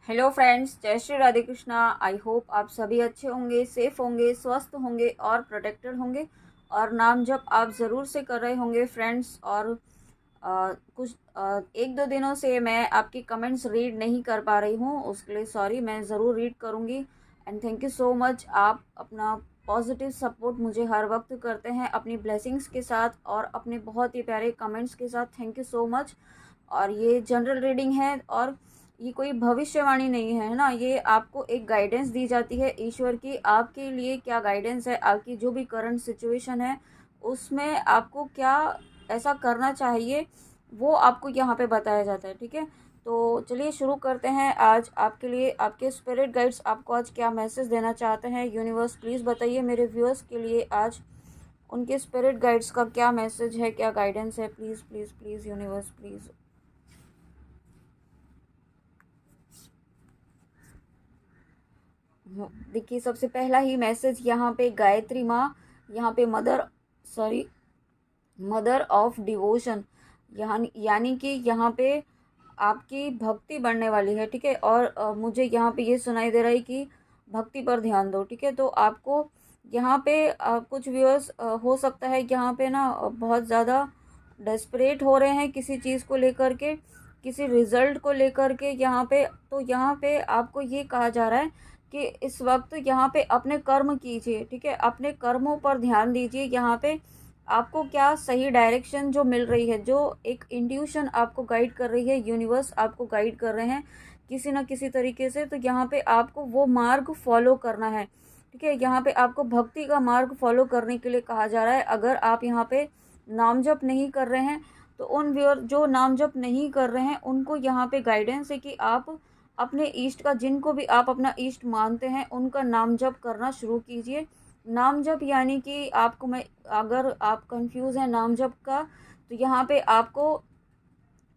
Hello friends, जय Shri Radhe Krishna. I hope आप सभी अच्छे होंगे, सेफ होंगे, स्वस्थ होंगे और प्रोटेक्टेड होंगे। और नाम जप आप ज़रूर से कर रहे होंगे फ्रेंड्स। और एक दो दिनों से मैं आपकी कमेंट्स रीड नहीं कर पा रही हूँ, उसके लिए सॉरी। मैं ज़रूर रीड करूँगी। And thank you so much. आप अपना पॉजिटिव सपोर्ट मुझे हर वक्त करते हैं अपनी ब्लेसिंग्स के साथ और अपने बहुत ही प्यारे कमेंट्स के साथ। Thank you so much. और ये जनरल रीडिंग है और ये कोई भविष्यवाणी नहीं है ना। ये आपको एक गाइडेंस दी जाती है ईश्वर की, आपके लिए क्या गाइडेंस है, आपकी जो भी करंट सिचुएशन है उसमें आपको क्या ऐसा करना चाहिए वो आपको यहाँ पे बताया जाता है। ठीक है, तो चलिए शुरू करते हैं। आज आपके लिए आपके स्पिरिट गाइड्स आपको आज क्या मैसेज देना चाहते हैं। यूनिवर्स प्लीज़ बताइए मेरे व्यूअर्स के लिए आज उनके स्पिरिट गाइड्स का क्या मैसेज है, क्या गाइडेंस है। Please please please universe please. देखिए, सबसे पहला ही मैसेज यहाँ पे गायत्री माँ, यहाँ पे मदर ऑफ डिवोशन, यहाँ यानी कि यहाँ पे आपकी भक्ति बढ़ने वाली है। ठीक है, और मुझे यहाँ पे ये सुनाई दे रहा है कि भक्ति पर ध्यान दो। ठीक है, तो आपको यहाँ पे कुछ व्यूअर्स हो सकता है यहाँ पे ना बहुत ज़्यादा डेस्परेट हो रहे हैं किसी चीज़ को लेकर के, किसी रिजल्ट को लेकर के। यहाँ पे तो यहाँ पे आपको ये कहा जा रहा है कि इस वक्त यहाँ पे अपने कर्म कीजिए। ठीक है, अपने कर्मों पर ध्यान दीजिए। यहाँ पे आपको क्या सही डायरेक्शन जो मिल रही है, जो एक इंट्यूशन आपको गाइड कर रही है, यूनिवर्स आपको गाइड कर रहे हैं किसी ना किसी तरीके से, तो यहाँ पे आपको वो मार्ग फॉलो करना है। ठीक है, यहाँ पे आपको भक्ति का मार्ग फॉलो करने के लिए कहा जा रहा है। अगर आप यहाँ पे नाम जप नहीं कर रहे हैं तो उन व्यूअर जो नाम जप नहीं कर रहे हैं उनको यहाँ पे गाइडेंस है कि आप अपने इष्ट का, जिनको भी आप अपना इष्ट मानते हैं, उनका नाम जप करना शुरू कीजिए। नाम जप यानी कि आपको मैं, अगर आप कंफ्यूज हैं नाम जप का, तो यहाँ पे आपको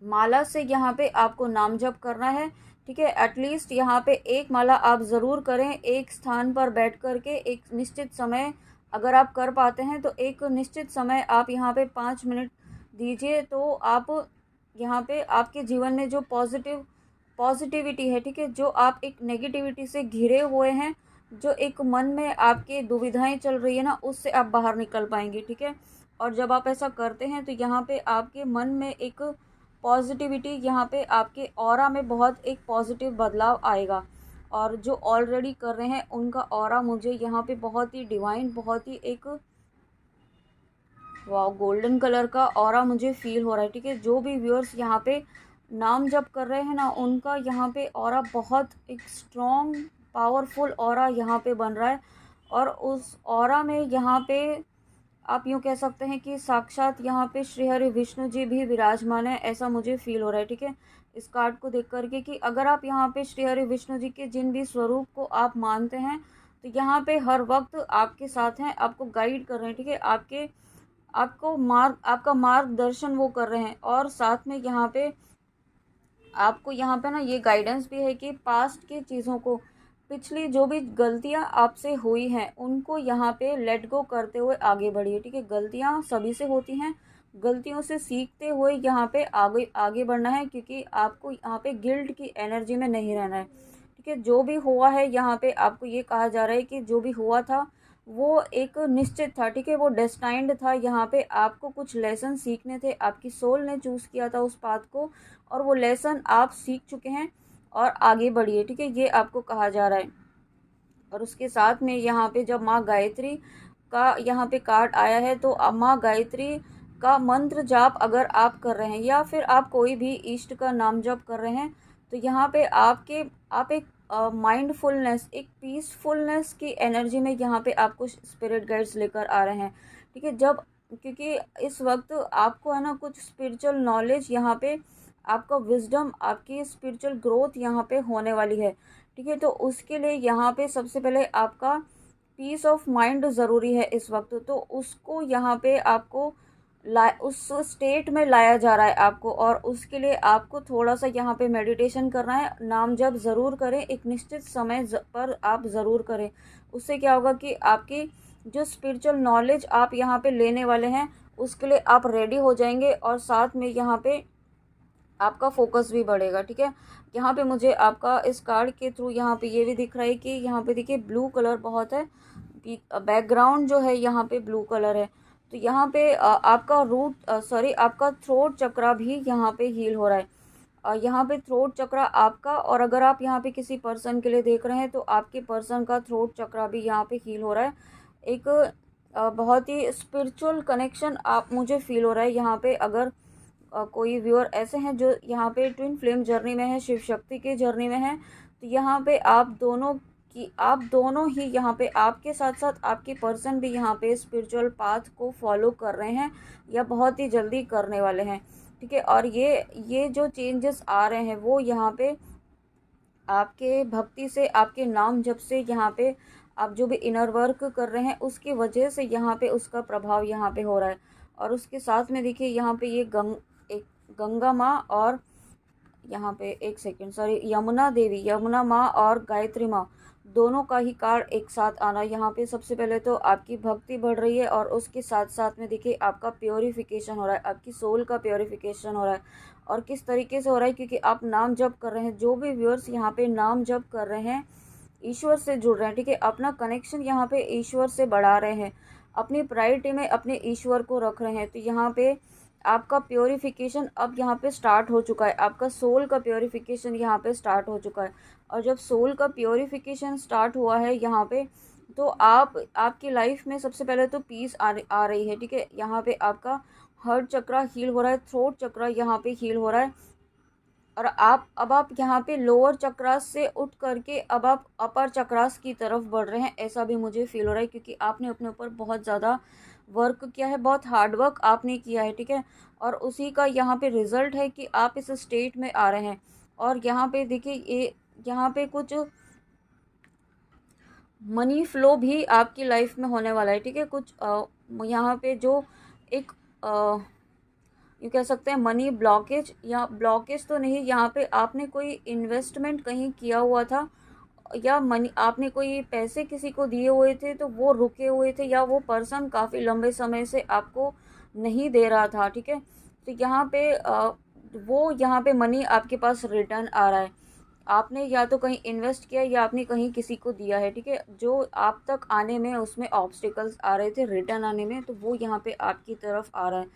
माला से यहाँ पे आपको नाम जप करना है। ठीक है, एटलीस्ट यहाँ पे एक माला आप ज़रूर करें, एक स्थान पर बैठ कर के एक निश्चित समय, अगर आप कर पाते हैं तो एक निश्चित समय आप यहाँ पे 5 मिनट दीजिए। तो आप यहाँ पे आपके जीवन में जो पॉजिटिविटी है, ठीक है, जो आप एक नेगेटिविटी से घिरे हुए हैं, जो एक मन में आपके दुविधाएं चल रही है ना, उससे आप बाहर निकल पाएंगे। ठीक है, और जब आप ऐसा करते हैं तो यहाँ पे आपके मन में एक पॉजिटिविटी, यहाँ पे आपके ऑरा में बहुत एक पॉजिटिव बदलाव आएगा। और जो ऑलरेडी कर रहे हैं उनका ऑरा मुझे यहाँ पे बहुत ही डिवाइन, बहुत ही एक वाह गोल्डन कलर का ऑरा मुझे फील हो रहा है। ठीक है, जो भी व्यूअर्स यहाँ पे नाम जप कर रहे हैं ना, उनका यहाँ पे ऑरा बहुत एक स्ट्रॉन्ग पावरफुल ऑरा यहाँ पे बन रहा है। और उस ऑरा में यहाँ पे आप यूँ कह सकते हैं कि साक्षात यहाँ पे श्री हरि विष्णु जी भी विराजमान है, ऐसा मुझे फील हो रहा है। ठीक है, इस कार्ड को देख करके कि अगर आप यहाँ पे श्री हरि विष्णु जी के जिन भी स्वरूप को आप मानते हैं, तो यहाँ पे हर वक्त आपके साथ हैं, आपको गाइड कर रहे हैं। ठीक है, आपका मार्गदर्शन वो कर रहे हैं। और साथ में यहाँ पे आपको यहाँ पे ना ये गाइडेंस भी है कि पास्ट की चीज़ों को, पिछली जो भी गलतियाँ आपसे हुई हैं उनको यहाँ पे लेट गो करते हुए आगे बढ़िए। ठीक है, गलतियाँ सभी से होती हैं, गलतियों से सीखते हुए यहाँ पे आगे आगे बढ़ना है, क्योंकि आपको यहाँ पे गिल्ट की एनर्जी में नहीं रहना है। ठीक है, जो भी हुआ है यहाँ पे आपको ये कहा जा रहा है कि जो भी हुआ था वो एक निश्चित था। ठीक है, वो डेस्टाइंड था। यहाँ पे आपको कुछ लेसन सीखने थे, आपकी सोल ने चूज़ किया था उस पाथ को, और वो लेसन आप सीख चुके हैं और आगे बढ़िए। ठीक है, ये आपको कहा जा रहा है। और उसके साथ में यहाँ पे जब माँ गायत्री का यहाँ पे कार्ड आया है, तो माँ गायत्री का मंत्र जाप अगर आप कर रहे हैं या फिर आप कोई भी इष्ट का नाम जप कर रहे हैं, तो यहाँ पे आप एक माइंडफुलनेस, एक पीसफुलनेस की एनर्जी में यहाँ पे आपको स्पिरिट गाइड्स लेकर आ रहे हैं। ठीक है, जब क्योंकि इस वक्त आपको है ना कुछ स्पिरिचुअल नॉलेज, यहाँ पे आपका विजडम, आपकी स्पिरिचुअल ग्रोथ यहाँ पे होने वाली है। ठीक है, तो उसके लिए यहाँ पे सबसे पहले आपका पीस ऑफ माइंड ज़रूरी है इस वक्त। तो उसको यहाँ पे आपको उस स्टेट में लाया जा रहा है आपको, और उसके लिए आपको थोड़ा सा यहाँ पे मेडिटेशन करना है। नाम जप ज़रूर करें, एक निश्चित समय पर आप ज़रूर करें। उससे क्या होगा कि आपकी जो स्पिरिचुअल नॉलेज आप यहाँ पे लेने वाले हैं उसके लिए आप रेडी हो जाएंगे, और साथ में यहाँ पे आपका फोकस भी बढ़ेगा। ठीक है, यहाँ पे मुझे आपका इस कार्ड के थ्रू यहाँ पे ये भी दिख रहा है कि यहाँ पे देखिए ब्लू कलर बहुत है, बैकग्राउंड जो है यहाँ पे ब्लू कलर है। तो यहाँ पे आपका आपका थ्रोट चक्रा भी यहाँ पे हील हो रहा है। यहाँ पे थ्रोट चक्रा आपका, और अगर आप यहाँ पे किसी पर्सन के लिए देख रहे हैं तो आपके पर्सन का थ्रोट चक्रा भी यहाँ पे हील हो रहा है। एक बहुत ही स्पिरिचुअल कनेक्शन आप मुझे फील हो रहा है यहाँ पे। अगर कोई व्यूअर ऐसे हैं जो यहाँ पे ट्विन फ्लेम जर्नी में है, शिव शक्ति की जर्नी में है, तो यहाँ पे आप दोनों ही यहाँ पे, आपके साथ साथ आपके पर्सन भी यहाँ पे स्पिरिचुअल पाथ को फॉलो कर रहे हैं या बहुत ही जल्दी करने वाले हैं, ठीक है। और ये जो चेंजेस आ रहे हैं वो यहाँ पे आपके भक्ति से, आपके नाम जप से, यहाँ पे आप जो भी इनर वर्क कर रहे हैं उसकी वजह से यहाँ पे उसका प्रभाव यहाँ पे हो रहा है। और उसके साथ में देखिए यहाँ पे एक गंगा माँ और यहाँ पे एक सेकेंड सॉरी यमुना देवी, यमुना माँ और गायत्री माँ, दोनों का ही कार्ड एक साथ आना। यहाँ पे सबसे पहले तो आपकी भक्ति बढ़ रही है और उसके साथ साथ में देखिए आपका प्योरीफिकेशन हो रहा है, आपकी सोल का प्योरीफिकेशन हो रहा है। और किस तरीके से हो रहा है, क्योंकि आप नाम जप कर रहे हैं। जो भी व्यूअर्स यहाँ पे नाम जप कर रहे हैं, ईश्वर से जुड़ रहे हैं, ठीक है, अपना कनेक्शन यहाँ पे ईश्वर से बढ़ा रहे हैं, अपनी प्रायोरिटी में अपने ईश्वर को रख रहे हैं, तो यहाँ पे आपका प्योरीफिकेशन अब यहाँ पे स्टार्ट हो चुका है। आपका सोल का प्योरीफिकेशन यहाँ पे स्टार्ट हो चुका है। और जब सोल का प्योरीफिकेशन स्टार्ट हुआ है यहाँ पे, तो आपकी लाइफ में सबसे पहले तो पीस आ रही है, ठीक है। यहाँ पे आपका हार्ट चक्रा हील हो रहा है, थ्रोट चक्रा यहाँ पे हील हो रहा है। और आप यहाँ पे लोअर चक्रास से उठ करके अब आप अपर चक्रास की तरफ बढ़ रहे हैं, ऐसा भी मुझे फील हो रहा है, क्योंकि आपने अपने ऊपर बहुत ज़्यादा वर्क किया है, बहुत हार्ड वर्क आपने किया है, ठीक है। और उसी का यहाँ पे रिजल्ट है कि आप इस स्टेट में आ रहे हैं। और यहाँ पे देखिए ये यहाँ पे कुछ मनी फ्लो भी आपकी लाइफ में होने वाला है, ठीक है। कुछ यहाँ पे जो एक ये कह सकते हैं मनी ब्लॉकेज, या ब्लॉकेज तो नहीं, यहाँ पे आपने कोई इन्वेस्टमेंट कहीं किया हुआ था, या मनी आपने कोई पैसे किसी को दिए हुए थे तो वो रुके हुए थे, या वो पर्सन काफ़ी लंबे समय से आपको नहीं दे रहा था, ठीक है। तो यहाँ पे वो यहाँ पे मनी आपके पास रिटर्न आ रहा है। आपने या तो कहीं इन्वेस्ट किया या आपने कहीं किसी को दिया है, ठीक है। जो आप तक आने में उसमें ऑब्स्टिकल्स आ रहे थे रिटर्न आने में, तो वो यहाँ पे आपकी तरफ आ रहा है।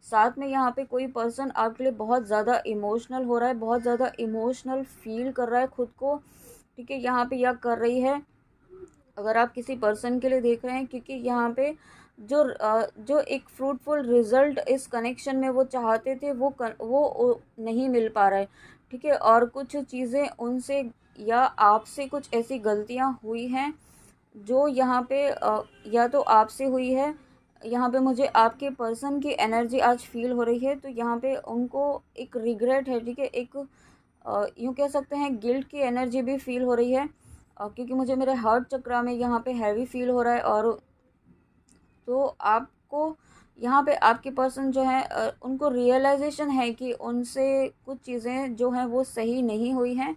साथ में यहाँ पे कोई पर्सन आपके लिए बहुत ज़्यादा इमोशनल हो रहा है, बहुत ज़्यादा इमोशनल फील कर रहा है खुद को, ठीक है। यहाँ पे या कर रही है, अगर आप किसी पर्सन के लिए देख रहे हैं, क्योंकि यहाँ पे जो एक फ्रूटफुल रिजल्ट इस कनेक्शन में वो चाहते थे वो नहीं मिल पा रहा है, ठीक है। और कुछ चीज़ें उनसे या आपसे कुछ ऐसी गलतियाँ हुई हैं जो यहाँ पे या तो आपसे हुई है, यहाँ पे मुझे आपके पर्सन की एनर्जी आज फील हो रही है, तो यहाँ पे उनको एक रिग्रेट है, ठीक है। एक यूँ कह सकते हैं गिल्ट की एनर्जी भी फील हो रही है, क्योंकि मुझे मेरे हार्ट चक्रा में यहाँ पे हैवी फील हो रहा है। और तो आपको यहाँ पे आपके पर्सन जो है उनको रियलाइजेशन है कि उनसे कुछ चीज़ें जो हैं वो सही नहीं हुई हैं,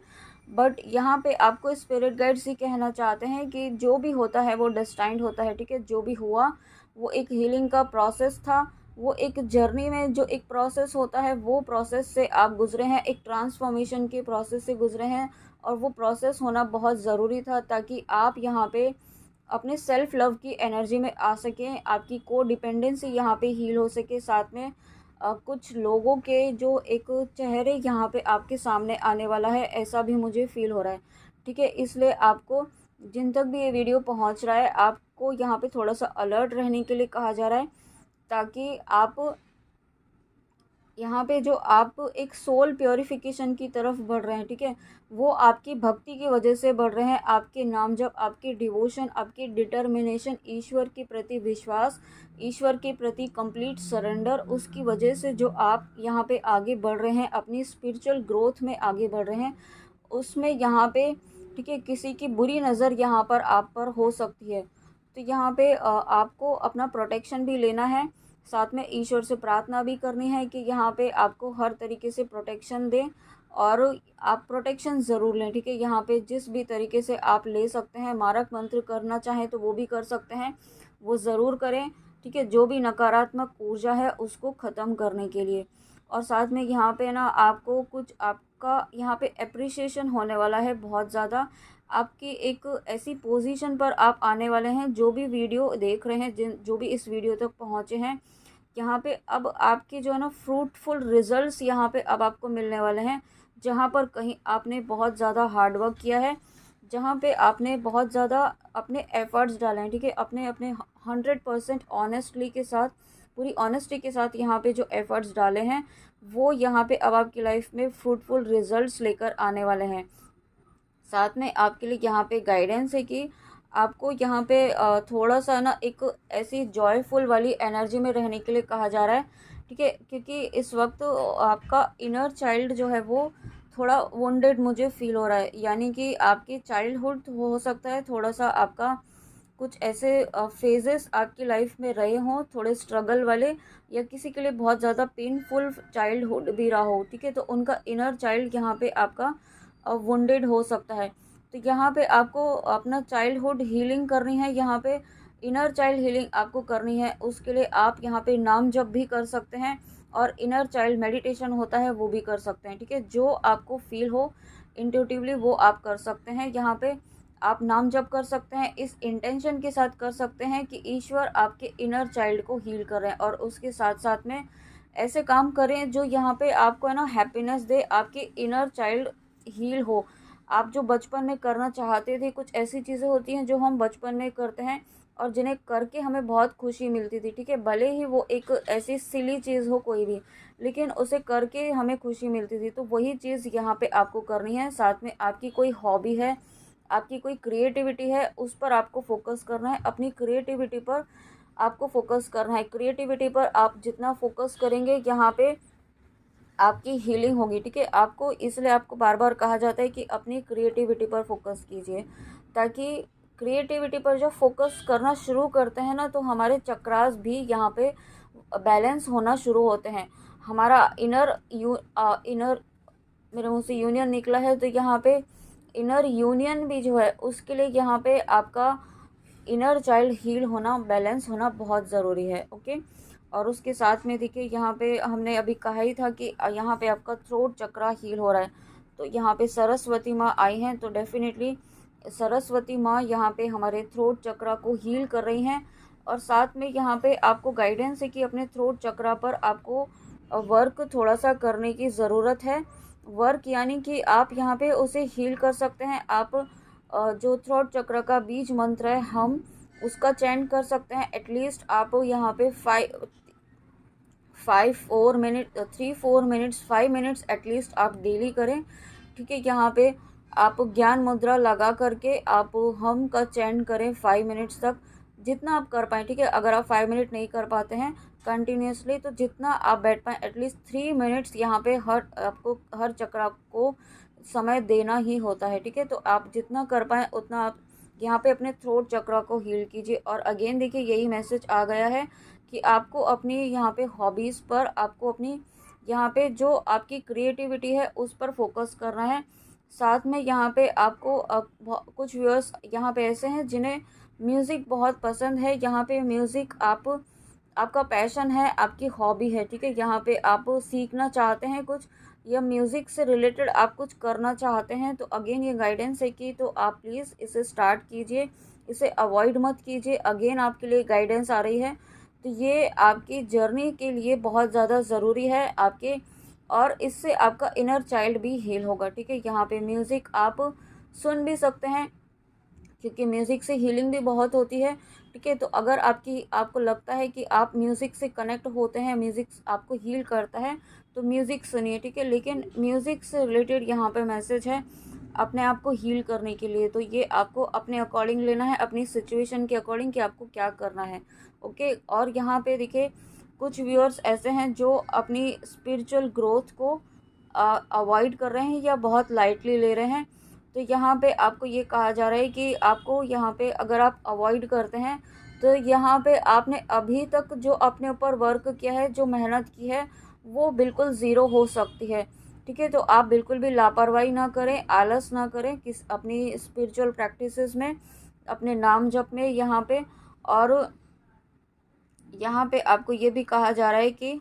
बट यहाँ पे आपको स्पिरिट गाइड्स ही कहना चाहते हैं कि जो भी होता है वो डेस्टाइंड होता है, ठीक है। जो भी हुआ वो एक हीलिंग का प्रोसेस था, वो एक जर्नी में जो एक प्रोसेस होता है वो प्रोसेस से आप गुजरे हैं, एक ट्रांसफॉर्मेशन के प्रोसेस से गुजरे हैं। और वो प्रोसेस होना बहुत ज़रूरी था ताकि आप यहाँ पे अपने सेल्फ लव की एनर्जी में आ सकें, आपकी को डिपेंडेंसी यहाँ पे हील हो सके। साथ में कुछ लोगों के जो एक चेहरे यहाँ पे आपके सामने आने वाला है, ऐसा भी मुझे फील हो रहा है, ठीक है। इसलिए आपको जिन तक भी ये वीडियो पहुँच रहा है, आपको यहाँ पे थोड़ा सा अलर्ट रहने के लिए कहा जा रहा है, ताकि आप यहाँ पे जो आप एक सोल प्योरीफिकेशन की तरफ बढ़ रहे हैं, ठीक है, वो आपकी भक्ति की वजह से बढ़ रहे हैं। आपके नाम जप, आपकी डिवोशन, आपकी डिटर्मिनेशन, ईश्वर के प्रति विश्वास, ईश्वर के प्रति कंप्लीट सरेंडर, उसकी वजह से जो आप यहाँ पे आगे बढ़ रहे हैं, अपनी स्पिरिचुअल ग्रोथ में आगे बढ़ रहे हैं, उसमें यहाँ पे, ठीक है, किसी की बुरी नज़र यहाँ पर आप पर हो सकती है। तो यहाँ पे आपको अपना प्रोटेक्शन भी लेना है, साथ में ईश्वर से प्रार्थना भी करनी है कि यहाँ पे आपको हर तरीके से प्रोटेक्शन दें, और आप प्रोटेक्शन ज़रूर लें, ठीक है। यहाँ पे जिस भी तरीके से आप ले सकते हैं, मारक मंत्र करना चाहें तो वो भी कर सकते हैं, वो ज़रूर करें, ठीक है, जो भी नकारात्मक ऊर्जा है उसको ख़त्म करने के लिए। और साथ में यहाँ पे ना आपको कुछ आपका यहाँ पे अप्रिसिएशन होने वाला है बहुत ज़्यादा। आपकी एक ऐसी पोजीशन पर आप आने वाले हैं, जो भी वीडियो देख रहे हैं, जो भी इस वीडियो तक पहुँचे हैं, यहाँ पे अब आपके जो है ना फ्रूटफुल रिजल्ट्स यहाँ पे अब आपको मिलने वाले हैं। जहाँ पर कहीं आपने बहुत ज़्यादा हार्ड वर्क किया है, जहाँ पे आपने बहुत ज़्यादा अपने एफर्ट्स डाले हैं, ठीक है, अपने अपने 100% ऑनेस्टली के साथ, पूरी ऑनेस्टी के साथ यहाँ पे जो एफर्ट्स डाले हैं, वो यहाँ पे अब आपकी लाइफ में फ्रूटफुल रिजल्ट्स लेकर आने वाले हैं। साथ में आपके लिए यहाँ पे गाइडेंस है कि आपको यहाँ पे थोड़ा सा ना एक ऐसी जॉयफुल वाली एनर्जी में रहने के लिए कहा जा रहा है, ठीक है, क्योंकि इस वक्त आपका इनर चाइल्ड जो है वो थोड़ा वुंडेड मुझे फील हो रहा है। यानी कि आपकी चाइल्डहुड हो सकता है थोड़ा सा आपका कुछ ऐसे फेजेस आपकी लाइफ में रहे हों, थोड़े स्ट्रगल वाले, या किसी के लिए बहुत ज़्यादा पेनफुल चाइल्डहुड भी रहा हो, ठीक है, तो उनका इनर चाइल्ड यहाँ पे आपका वुंडेड हो सकता है। तो यहाँ पे आपको अपना चाइल्डहुड हीलिंग करनी है, यहाँ पे इनर चाइल्ड हीलिंग आपको करनी है। उसके लिए आप यहाँ पे नाम जप भी कर सकते हैं, और इनर चाइल्ड मेडिटेशन होता है वो भी कर सकते हैं, ठीक है, जो आपको फील हो इंट्यूटिवली वो आप कर सकते हैं। यहाँ पे आप नाम जप कर सकते हैं, इस इंटेंशन के साथ कर सकते हैं कि ईश्वर आपके इनर चाइल्ड को हील कर रहे हैं, और उसके साथ साथ में ऐसे काम करें जो यहाँ पे आपको है ना हैप्पीनेस दे, आपके इनर चाइल्ड हील हो। आप जो बचपन में करना चाहते थे, कुछ ऐसी चीज़ें होती हैं जो हम बचपन में करते हैं और जिन्हें करके हमें बहुत खुशी मिलती थी, ठीक है, भले ही वो एक ऐसी सिली चीज़ हो कोई भी, लेकिन उसे करके हमें खुशी मिलती थी। तो वही चीज़ यहाँ पे आपको करनी है। साथ में आपकी कोई हॉबी है, आपकी कोई क्रिएटिविटी है, उस पर आपको फोकस करना है, अपनी क्रिएटिविटी पर आपको फोकस करना है। क्रिएटिविटी पर आप जितना फोकस करेंगे, यहाँ पे आपकी हीलिंग होगी, ठीक है। आपको इसलिए आपको बार बार कहा जाता है कि अपनी क्रिएटिविटी पर फोकस कीजिए, ताकि क्रिएटिविटी पर जब फोकस करना शुरू करते हैं ना, तो हमारे चक्रास भी यहाँ पे बैलेंस होना शुरू होते हैं। हमारा इनर मेरे मुंह से यूनियन निकला है, तो यहाँ पे इनर यूनियन भी जो है उसके लिए यहाँ पे आपका इनर चाइल्ड हील होना, बैलेंस होना बहुत ज़रूरी है, ओके। और उसके साथ में देखिए यहाँ पे हमने अभी कहा ही था कि यहाँ पे आपका थ्रोट चक्रा हील हो रहा है। तो यहाँ पे सरस्वती माँ आई हैं, तो डेफिनेटली सरस्वती माँ यहाँ पे हमारे थ्रोट चक्रा को हील कर रही हैं। और साथ में यहाँ पे आपको गाइडेंस है कि अपने थ्रोट चक्रा पर आपको वर्क थोड़ा सा करने की ज़रूरत है। वर्क यानी कि आप यहाँ पे उसे हील कर सकते हैं। आप जो थ्रोट चक्र का बीज मंत्र है, हम उसका चैंट कर सकते हैं। एटलीस्ट आप यहाँ पे 5 मिनट्स एटलीस्ट आप डेली करें, ठीक है। यहाँ पे आप ज्ञान मुद्रा लगा करके आप हम का चैंट करें 5 मिनट्स तक, जितना आप कर पाएँ, ठीक है। अगर आप 5 मिनट नहीं कर पाते हैं कंटिन्यूसली, तो जितना आप बैठ पाएँ, एटलीस्ट 3 मिनट्स यहाँ पे आपको हर चक्र को समय देना ही होता है, ठीक है। तो आप जितना कर पाएँ उतना आप यहाँ पे अपने थ्रोट चक्र को हील कीजिए। और अगेन देखिए यही मैसेज आ गया है कि आपको अपनी यहाँ पे हॉबीज़ पर, आपको अपनी यहाँ पे जो आपकी क्रिएटिविटी है उस पर फोकस करना है। साथ में यहाँ पे आपको कुछ व्यूअर्स यहाँ पे ऐसे हैं जिन्हें म्यूज़िक बहुत पसंद है। यहाँ पे म्यूज़िक आपका पैशन है, आपकी हॉबी है, ठीक है। यहाँ पे आप सीखना चाहते हैं कुछ, या म्यूज़िक से रिलेटेड आप कुछ करना चाहते हैं, तो अगेन ये गाइडेंस है कि तो आप प्लीज़ इसे स्टार्ट कीजिए, इसे अवॉइड मत कीजिए। अगेन आपके लिए गाइडेंस आ रही है, तो ये आपकी जर्नी के लिए बहुत ज़्यादा ज़रूरी है आपके, और इससे आपका इनर चाइल्ड भी हील होगा, ठीक है। यहाँ पे म्यूज़िक आप सुन भी सकते हैं, क्योंकि म्यूज़िक से हीलिंग भी बहुत होती है, ठीक है। तो अगर आपको लगता है कि आप म्यूज़िक से कनेक्ट होते हैं, म्यूज़िक आपको हील करता है, तो म्यूज़िक सुनिए, ठीक है। लेकिन म्यूज़िक से रिलेटेड यहाँ पे मैसेज है अपने आप को हील करने के लिए, तो ये आपको अपने अकॉर्डिंग लेना है, अपनी सिचुएशन के अकॉर्डिंग कि आपको क्या करना है, ओके। और यहाँ पे देखिए कुछ व्यूअर्स ऐसे हैं जो अपनी स्पिरिचुअल ग्रोथ को अवॉइड कर रहे हैं या बहुत लाइटली ले रहे हैं। तो यहाँ पे आपको ये कहा जा रहा है कि आपको यहाँ पे अगर आप अवॉइड करते हैं, तो यहाँ पे आपने अभी तक जो अपने ऊपर वर्क किया है, जो मेहनत की है, वो बिल्कुल ज़ीरो हो सकती है, ठीक है। तो आप बिल्कुल भी लापरवाही ना करें, आलस ना करें अपनी स्पिरिचुअल प्रैक्टिसेस में, अपने नाम जप में यहाँ पे। और यहाँ पे आपको ये भी कहा जा रहा है कि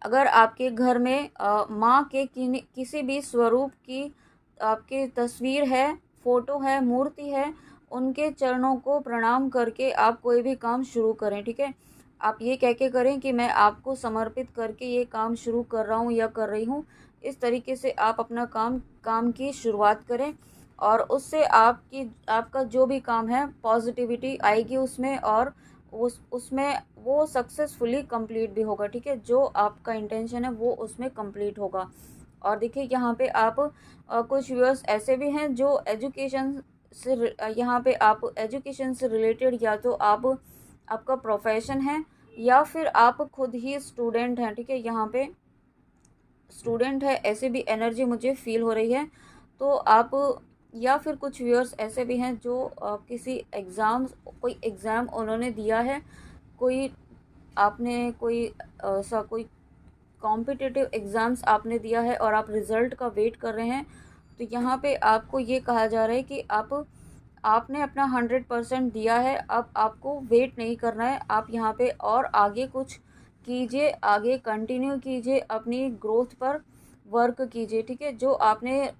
अगर आपके घर में माँ के किसी भी स्वरूप की आपकी तस्वीर है, फ़ोटो है, मूर्ति है, उनके चरणों को प्रणाम करके आप कोई भी काम शुरू करें, ठीक है। आप ये कह के करें कि मैं आपको समर्पित करके ये काम शुरू कर रहा हूँ या कर रही हूँ। इस तरीके से आप अपना काम की शुरुआत करें, और उससे आपका जो भी काम है पॉजिटिविटी आएगी उसमें, और उसमें वो सक्सेसफुली कंप्लीट भी होगा, ठीक है। जो आपका इंटेंशन है वो उसमें कंप्लीट होगा। और देखिए यहाँ पे आप कुछ व्यूअर्स ऐसे भी हैं जो एजुकेशन से यहाँ पे आप एजुकेशन से रिलेटेड, या तो आपका प्रोफेशन है या फिर आप खुद ही स्टूडेंट हैं, ठीक है। यहाँ पे स्टूडेंट है ऐसे भी एनर्जी मुझे फील हो रही है। तो आप, या फिर कुछ व्यूअर्स ऐसे भी हैं जो किसी कोई एग्ज़ाम उन्होंने दिया है, कोई आपने कोई सा कोई कॉम्पिटिटिव एग्ज़ाम्स आपने दिया है और आप रिज़ल्ट का वेट कर रहे हैं। तो यहाँ पे आपको ये कहा जा रहा है कि आपने अपना 100% दिया है, अब आपको वेट नहीं करना है। आप यहाँ पे और आगे कुछ कीजिए, आगे कंटिन्यू कीजिए, अपनी ग्रोथ पर वर्क कीजिए, ठीक है। जो आपने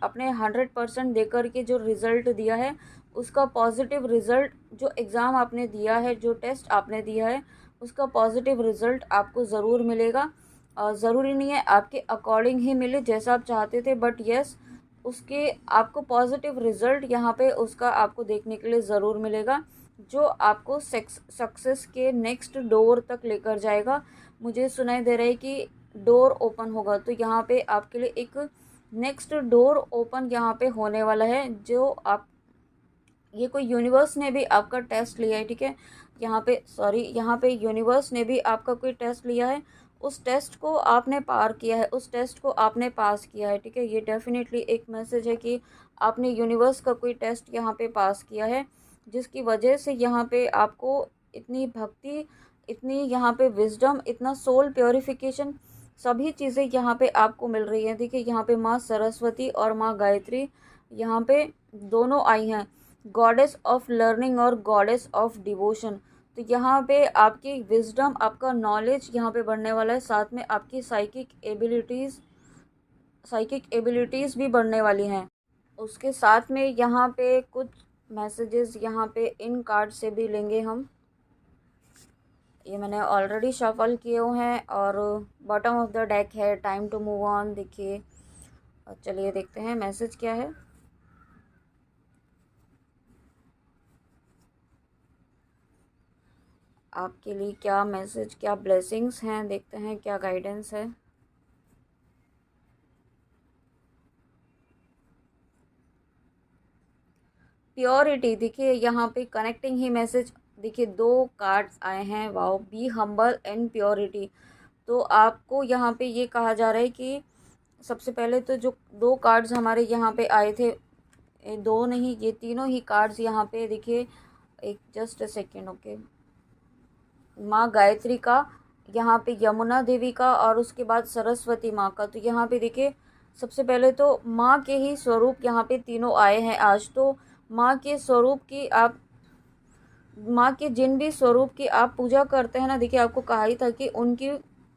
अपने 100% देकर के जो रिज़ल्ट दिया है, उसका पॉजिटिव रिज़ल्ट, जो एग्ज़ाम आपने दिया है, जो टेस्ट आपने दिया है, उसका पॉजिटिव रिज़ल्ट आपको ज़रूर मिलेगा। ज़रूरी नहीं है आपके अकॉर्डिंग ही मिले जैसा आप चाहते थे, बट येस, उसके आपको पॉजिटिव रिज़ल्ट यहाँ पे उसका आपको देखने के लिए ज़रूर मिलेगा, जो आपको सक्सेस के नेक्स्ट डोर तक लेकर जाएगा। मुझे सुनाई दे रहा है कि डोर ओपन होगा, तो यहाँ पे आपके लिए एक नेक्स्ट डोर ओपन यहाँ पे होने वाला है। जो आप, ये कोई यूनिवर्स ने भी आपका टेस्ट लिया है, ठीक है। यहाँ पे यूनिवर्स ने भी आपका कोई टेस्ट लिया है, उस टेस्ट को आपने पार किया है, उस टेस्ट को आपने पास किया है, ठीक है। ये डेफिनेटली एक मैसेज है कि आपने यूनिवर्स का कोई टेस्ट यहाँ पे पास किया है, जिसकी वजह से यहाँ पे आपको इतनी भक्ति, इतनी यहाँ पे विजडम, इतना सोल प्योरिफिकेशन, सभी चीज़ें यहाँ पे आपको मिल रही हैं। देखिए यहाँ पे माँ सरस्वती और माँ गायत्री यहाँ पे दोनों आई हैं, गॉडेस ऑफ लर्निंग और गॉडेस ऑफ डिवोशन। तो यहाँ पे आपकी विजडम, आपका नॉलेज यहाँ पे बढ़ने वाला है, साथ में आपकी साइकिक एबिलिटीज़ भी बढ़ने वाली हैं। उसके साथ में यहाँ पे कुछ मैसेजेस यहाँ पे इन कार्ड से भी लेंगे हम। ये मैंने ऑलरेडी शफल किए हुए हैं, और बॉटम ऑफ द डेक है टाइम टू मूव ऑन। देखिए, चलिए देखते हैं मैसेज क्या है। आपके लिए क्या मैसेज, क्या ब्लेसिंग्स हैं, देखते हैं क्या गाइडेंस है। प्योरिटी, देखिए यहाँ पे कनेक्टिंग ही मैसेज, देखिए दो कार्ड्स आए हैं, wow, be humble and purity. तो आपको यहाँ पे ये कहा जा रहा है कि सबसे पहले तो जो दो कार्ड्स हमारे यहाँ पे आए थे, दो नहीं, ये तीनों ही कार्ड्स यहाँ पे देखिए, एक जस्ट अ सेकेंड, ओके। माँ गायत्री का, यहाँ पे यमुना देवी का, और उसके बाद सरस्वती माँ का। तो यहाँ पे देखिए सबसे पहले तो माँ के ही स्वरूप यहाँ पे तीनों आए हैं आज। तो माँ के स्वरूप की आप, माँ के जिन भी स्वरूप की आप पूजा करते हैं ना, देखिए आपको कहा ही था कि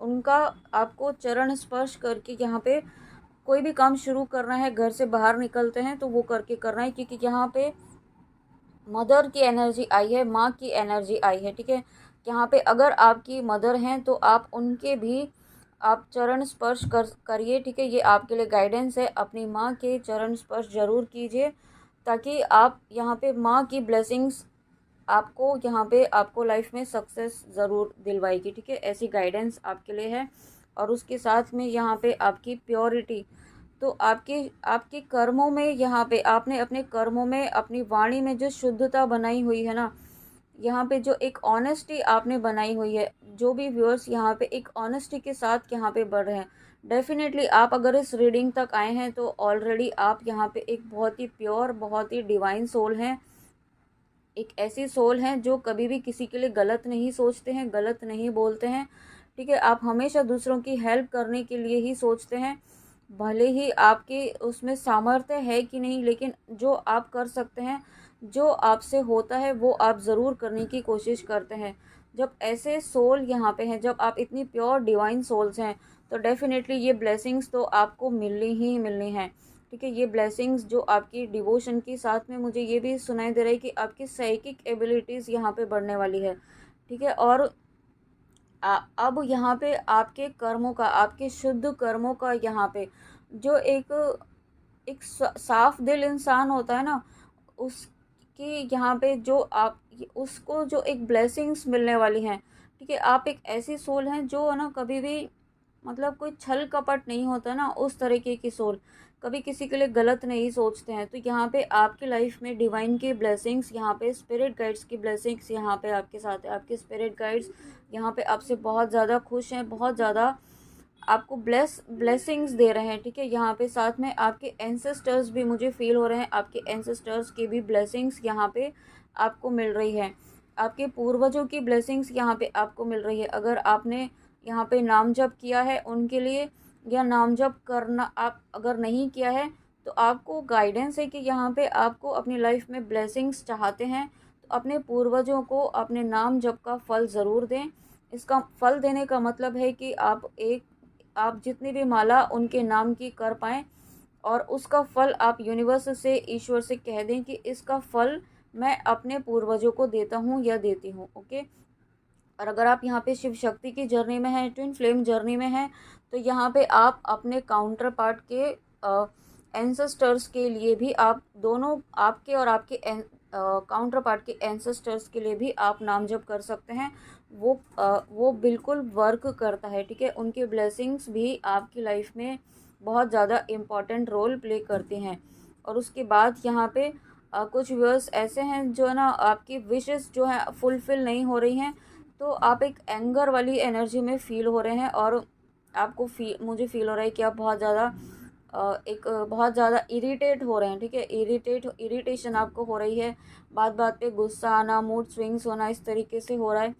उनका आपको चरण स्पर्श करके यहाँ पे कोई भी काम शुरू करना है, घर से बाहर निकलते हैं तो वो करके करना है, क्योंकि यहाँ पे मदर की एनर्जी आई है, माँ की एनर्जी आई है, ठीक है। यहाँ पे अगर आपकी मदर हैं तो आप उनके भी आप चरण स्पर्श करिए, ठीक है। ये आपके लिए गाइडेंस है, अपनी माँ के चरण स्पर्श ज़रूर कीजिए, ताकि आप यहाँ पे माँ की ब्लेसिंग्स आपको यहाँ पे आपको लाइफ में सक्सेस ज़रूर दिलवाएगी, ठीक है। ऐसी गाइडेंस आपके लिए है। और उसके साथ में यहाँ पे आपकी प्योरिटी, तो आपके कर्मों में, यहाँ पे आपने अपने कर्मों में, अपनी वाणी में जो शुद्धता बनाई हुई है ना, यहाँ पे जो एक ऑनेस्टी आपने बनाई हुई है, जो भी व्यूअर्स यहाँ पे एक ऑनेस्टी के साथ यहाँ पे बढ़ रहे हैं, डेफिनेटली आप अगर इस रीडिंग तक आए हैं तो ऑलरेडी आप यहाँ पे एक बहुत ही प्योर, बहुत ही डिवाइन सोल हैं। एक ऐसी सोल हैं जो कभी भी किसी के लिए गलत नहीं सोचते हैं, गलत नहीं बोलते हैं, ठीक है। आप हमेशा दूसरों की हेल्प करने के लिए ही सोचते हैं, भले ही आपके उसमें सामर्थ्य है कि नहीं, लेकिन जो आप कर सकते हैं, जो आपसे होता है वो आप ज़रूर करने की कोशिश करते हैं। जब ऐसे सोल यहाँ पे हैं, जब आप इतनी प्योर डिवाइन सोल्स हैं, तो डेफिनेटली ये ब्लेसिंग्स तो आपको मिलनी ही मिलनी है, ठीक है। ये ब्लेसिंग्स जो आपकी डिवोशन की, साथ में मुझे ये भी सुनाई दे रहा है कि आपकी साइकिक एबिलिटीज़ यहाँ पे बढ़ने वाली है, ठीक है। और अब यहाँ पे आपके कर्मों का, आपके शुद्ध कर्मों का, यहाँ पे जो एक साफ दिल इंसान होता है ना, उसकी यहाँ पे जो आप उसको जो एक ब्लेसिंग्स मिलने वाली हैं, ठीक है। आप एक ऐसी सोल हैं जो है ना, कभी भी मतलब कोई छल कपट नहीं होता ना, उस तरीके की सोल, कभी किसी के लिए गलत नहीं सोचते हैं। तो यहाँ पे आपकी लाइफ में डिवाइन की ब्लेसिंग्स, यहाँ पे स्पिरिट गाइड्स की ब्लेसिंग्स यहाँ पे आपके साथ है। आपके स्पिरिट गाइड्स यहाँ पे आपसे बहुत ज़्यादा खुश हैं, बहुत ज़्यादा आपको ब्लेसिंग्स दे रहे हैं, ठीक है। यहाँ पे साथ में आपके एंसेस्टर्स भी मुझे फील हो रहे हैं, आपके एंसेस्टर्स की भी ब्लेसिंग्स यहाँ पे आपको मिल रही है। आपके पूर्वजों की ब्लेसिंग्स यहाँ पे आपको मिल रही है। अगर आपने यहाँ पे नाम जप किया है उनके लिए, या नाम जप करना आप अगर नहीं किया है, तो आपको गाइडेंस है कि यहाँ पे आपको अपनी लाइफ में ब्लेसिंग्स चाहते हैं, तो अपने पूर्वजों को अपने नाम जप का फल ज़रूर दें। इसका फल देने का मतलब है कि आप जितनी भी माला उनके नाम की कर पाएँ, और उसका फल आप यूनिवर्स से, ईश्वर से कह दें कि इसका फल मैं अपने पूर्वजों को देता हूँ या देती हूँ, ओके। और अगर आप यहाँ पे शिव शक्ति की जर्नी में हैं, ट्विन फ्लेम जर्नी में हैं, तो यहाँ पे आप अपने काउंटर पार्ट के एंसेस्टर्स के लिए भी, आप दोनों, आपके और आपके काउंटर पार्ट के एंसेस्टर्स के लिए भी आप नाम जप कर सकते हैं। वो बिल्कुल वर्क करता है, ठीक है। उनकी ब्लेसिंग्स भी आपकी लाइफ में बहुत ज़्यादा इम्पॉर्टेंट रोल प्ले करती हैं। और उसके बाद यहाँ पे कुछ व्यूअर्स ऐसे हैं जो है ना, आपकी विशेस जो है फुलफ़िल नहीं हो रही हैं, तो आप एक एंगर वाली एनर्जी में फ़ील हो रहे हैं, और आपको मुझे फ़ील हो रहा है कि आप बहुत ज़्यादा इरिटेट हो रहे हैं, ठीक है। इरिटेशन आपको हो रही है, बात बात पे गुस्सा आना, मूड स्विंग्स होना, इस तरीके से हो रहा है।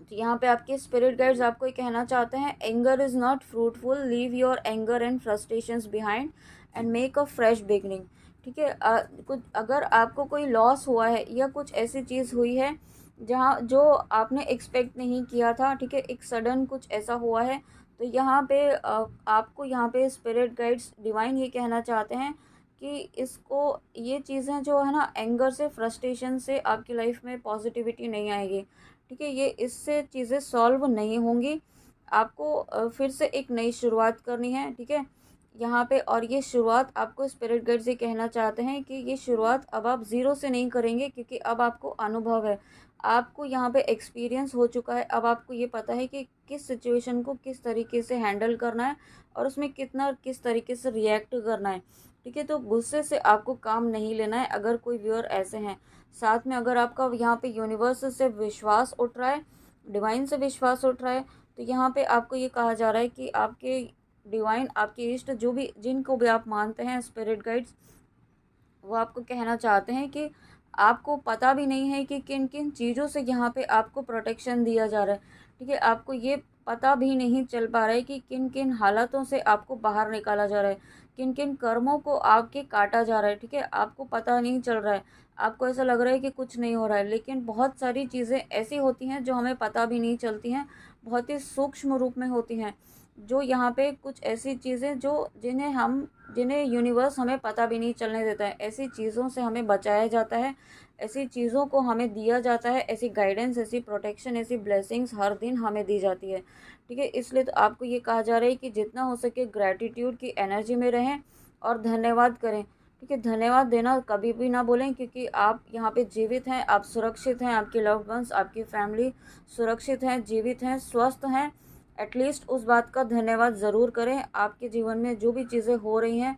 तो यहाँ पे आपके स्पिरिट गाइड्स आपको ये कहना चाहते हैं, anger is not fruitful, leave your anger and frustrations behind and make a fresh beginning, ठीक है। कुछ अगर आपको कोई लॉस हुआ है, या कुछ ऐसी चीज़ हुई है जहाँ जो आपने एक्सपेक्ट नहीं किया था, ठीक है, एक सडन कुछ ऐसा हुआ है, तो यहाँ पे आपको यहाँ पे स्पिरिट गाइड्स डिवाइन ये कहना चाहते हैं कि ये चीज़ें जो है ना, एंगर से, फ्रस्ट्रेशन से आपकी लाइफ में पॉजिटिविटी नहीं आएगी, ठीक है। ये इससे चीज़ें सॉल्व नहीं होंगी। आपको फिर से एक नई शुरुआत करनी है, ठीक है, यहाँ पे। और ये शुरुआत आपको स्पिरिट गाइड से कहना चाहते हैं कि ये शुरुआत अब आप ज़ीरो से नहीं करेंगे, क्योंकि अब आपको अनुभव है, आपको यहाँ पे एक्सपीरियंस हो चुका है। अब आपको ये पता है कि किस सिचुएशन को किस तरीके से हैंडल करना है, और उसमें किस तरीके से रिएक्ट करना है, ठीक है। तो गुस्से से आपको काम नहीं लेना है, अगर कोई व्यूअर ऐसे हैं। साथ में अगर आपका यहाँ पे यूनिवर्स से विश्वास उठ रहा है, डिवाइन से विश्वास उठ रहा है, तो यहाँ पे आपको ये कहा जा रहा है कि आपके डिवाइन, आपके इष्ट, जो भी जिनको भी आप मानते हैं स्पिरिट गाइड्स, वो आपको कहना चाहते हैं कि आपको पता भी नहीं है कि किन किन चीज़ों से यहाँ पे आपको प्रोटेक्शन दिया जा रहा है, ठीक है। आपको ये पता भी नहीं चल पा रहा है कि किन किन हालातों से आपको बाहर निकाला जा रहा है, किन किन कर्मों को आपके काटा जा रहा है, ठीक है। आपको पता नहीं चल रहा है, आपको ऐसा लग रहा है कि कुछ नहीं हो रहा है, लेकिन बहुत सारी चीज़ें ऐसी होती हैं जो हमें पता भी नहीं चलती हैं, बहुत ही सूक्ष्म रूप में होती हैं। जो यहाँ पे कुछ ऐसी चीज़ें जो जिन्हें यूनिवर्स हमें पता भी नहीं चलने देता है, ऐसी चीज़ों से हमें बचाया जाता है, ऐसी चीज़ों को हमें दिया जाता है, ऐसी गाइडेंस, ऐसी प्रोटेक्शन, ऐसी ब्लेसिंग्स हर दिन हमें दी जाती है, ठीक है। इसलिए तो आपको ये कहा जा रहा है कि जितना हो सके ग्रैटिट्यूड की एनर्जी में रहें और धन्यवाद करें, ठीक है। धन्यवाद देना कभी भी ना भूलें, क्योंकि आप यहाँ पे जीवित हैं, आप सुरक्षित हैं, आपके लव्ड वंस, आपकी फैमिली सुरक्षित हैं, जीवित हैं, स्वस्थ हैं। एटलीस्ट उस बात का धन्यवाद ज़रूर करें। आपके जीवन में जो भी चीज़ें हो रही हैं,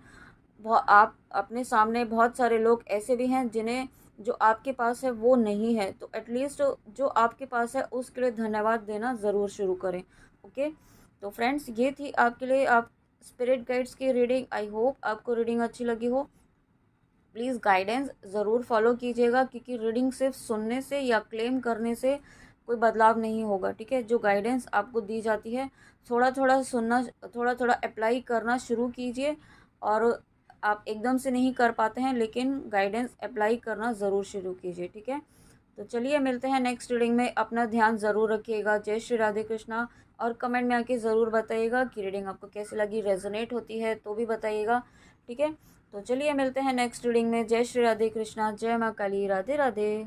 आप अपने सामने बहुत सारे लोग ऐसे भी हैं जिन्हें, जो आपके पास है वो नहीं है, तो एटलीस्ट जो आपके पास है उसके लिए धन्यवाद देना ज़रूर शुरू करें, ओके। तो फ्रेंड्स, ये थी आपके लिए आप स्पिरिट गाइड्स की रीडिंग। आई होप आपको रीडिंग अच्छी लगी हो। प्लीज़ गाइडेंस ज़रूर फॉलो कीजिएगा, क्योंकि रीडिंग सिर्फ सुनने से या क्लेम करने से कोई बदलाव नहीं होगा, ठीक है। जो गाइडेंस आपको दी जाती है, थोड़ा थोड़ा सुनना, थोड़ा थोड़ा अप्लाई करना शुरू कीजिए। और आप एकदम से नहीं कर पाते हैं, लेकिन गाइडेंस अप्लाई करना ज़रूर शुरू कीजिए, ठीक है। तो चलिए मिलते हैं नेक्स्ट रीडिंग में। अपना ध्यान ज़रूर रखिएगा। जय श्री राधे कृष्णा। और कमेंट में आके ज़रूर बताइएगा कि रीडिंग आपको कैसी लगी, रेजोनेट होती है तो भी बताइएगा, ठीक है। तो चलिए मिलते हैं नेक्स्ट रीडिंग में। जय श्री राधे कृष्णा, जय माँ काली, राधे राधे।